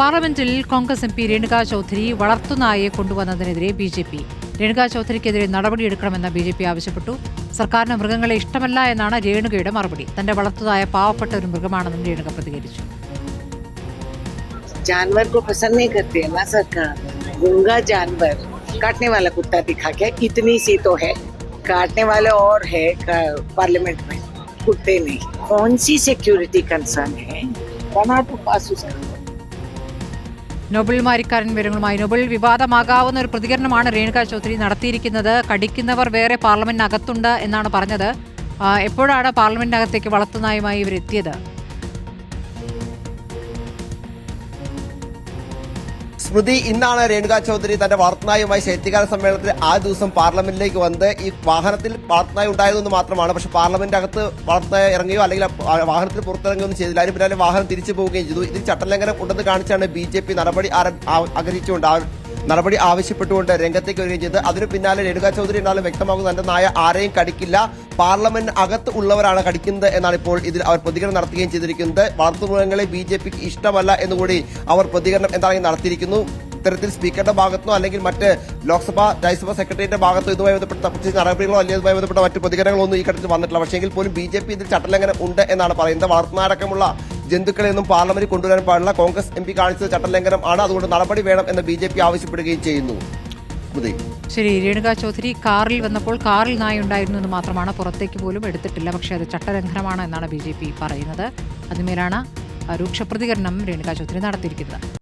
പാർലമെന്റിൽ Congress M P Renuka Chowdhury വളർത്തുനായയെ കൊണ്ടുവന്നതിനെതിരെ ബി.ജെ.പി. രേണുക ചൗധരിക്കെതിരെ നടപടിയെടുക്കണമെന്ന് ബി.ജെ.പി. ആവശ്യപ്പെട്ടു. സർക്കാരിന് മൃഗങ്ങളെ ഇഷ്ടമല്ല എന്നാണ് രേണുകയുടെ മറുപടി. തന്റെ വളർത്തുനായ പാവപ്പെട്ട ഒരു മൃഗമാണെന്നും രേണുക പ്രതികരിച്ചു. जानवर को पसंद नहीं करती है ना सरकार. गूंगा जानवर काटने वाला कुत्ता दिखा के इतनी सी तो है, काटने वाले और है पार्लियामेंट में, कुत्ते नहीं. कौन सी सिक्योरिटी कंसर्न है? बना तो पास उसका. നോബൽ മാരിക്കാരൻ വിവരങ്ങളുമായി. നോബൽ, വിവാദമാകാവുന്ന ഒരു പ്രതികരണമാണ് രേണുക ചൗധരി നടത്തിയിരിക്കുന്നത്. കടിക്കുന്നവർ വേറെ പാർലമെന്റിനകത്തുണ്ട് എന്നാണ് പറഞ്ഞത്. എപ്പോഴാണ് പാർലമെന്റിനകത്തേക്ക് വളർത്തുനായുമായി ഇവരെത്തിയത്? സ്മൃതി, ഇന്നാണ് രേണുക ചൗധരി തന്റെ വളർത്തുനായുമായി ശൈത്യകാല സമ്മേളനത്തിൽ ആ ദിവസം പാർലമെന്റിലേക്ക് വന്ന് ഈ വാഹനത്തിൽ വളർത്തുനായ ഉണ്ടായതെന്ന് മാത്രമാണ്. പക്ഷെ പാർലമെന്റിനകത്ത് വളർത്തുനായ ഇറങ്ങുകയോ അല്ലെങ്കിൽ വാഹനത്തിൽ പുറത്തിറങ്ങുകയോ ഒന്നും ചെയ്തില്ല. അതിന് പിന്നാലെ വാഹനം തിരിച്ചു പോവുകയും ചെയ്തു. ഇതിൽ ചട്ടലംഘനം ഉണ്ടെന്ന് കാണിച്ചാണ് ബി.ജെ.പി. നടപടി ആവശ്യപ്പെട്ടുകൊണ്ട് രംഗത്തേക്ക് വരികയും ചെയ്ത്. അതിനു പിന്നാലെ രേണുക ചൗധരി എന്നാലും വ്യക്തമാകുന്നു, തന്റെ നായ ആരെയും കടിക്കില്ല, പാർലമെന്റ് അകത്ത് ഉള്ളവരാണ് കടിക്കുന്നത് എന്നാണ് ഇപ്പോൾ ഇതിൽ അവർ പ്രതികരണം നടത്തുകയും ചെയ്തിരിക്കുന്നത്. വളർത്തുമൃഗങ്ങളെ ബി.ജെ.പിക്ക് ഇഷ്ടമല്ല എന്നുകൂടി അവർ പ്രതികരണം എന്താണെങ്കിലും നടത്തിയിരിക്കുന്നു. ഇത്തരത്തിൽ സ്പീക്കറുടെ ഭാഗത്തുനിന്നോ അല്ലെങ്കിൽ മറ്റ് ലോക്സഭാ രാജ്യസഭാ സെക്രട്ടറിയുടെ ഭാഗത്തോ ഇതുമായി ബന്ധപ്പെട്ട പ്രത്യേകിച്ച് നടപടികളോ അല്ലെങ്കിൽ ഇതുമായി ബന്ധപ്പെട്ട മറ്റ് പ്രതികരണങ്ങളോ ഒന്നും ഈ ഘട്ടത്തിൽ വന്നിട്ടില്ല. പക്ഷേ പോലും ബി.ജെ.പി. ഇതിൽ ചട്ടലംഘനം ഉണ്ട് എന്നാണ് പറയുന്നത്. വളർത്തുനായടക്കമുള്ള ജന്തുക്കളെയൊന്നും പാർലമെന്റിൽ കൊണ്ടുവരാൻ പാടില്ല, കോൺഗ്രസ് എം പി കാണിച്ചത് ചട്ടലംഘനം ആണ്, അതുകൊണ്ട് നടപടി വേണം എന്ന് ബി.ജെ.പി. ആവശ്യപ്പെടുകയും ചെയ്യുന്നു. ശരി, രേണുക ചൗധരി കാറിൽ വന്നപ്പോൾ കാറിൽ നായ ഉണ്ടായിരുന്നു എന്ന് മാത്രമാണ്, പുറത്തേക്ക് പോലും എടുത്തിട്ടില്ല. പക്ഷേ അത് ചട്ടലംഘനമാണ് എന്നാണ് ബി.ജെ.പി. പറയുന്നത്. അതിന്മേലാണ് രൂക്ഷ പ്രതികരണം രേണുക ചൗധരി നടത്തിയിരിക്കുന്നത്.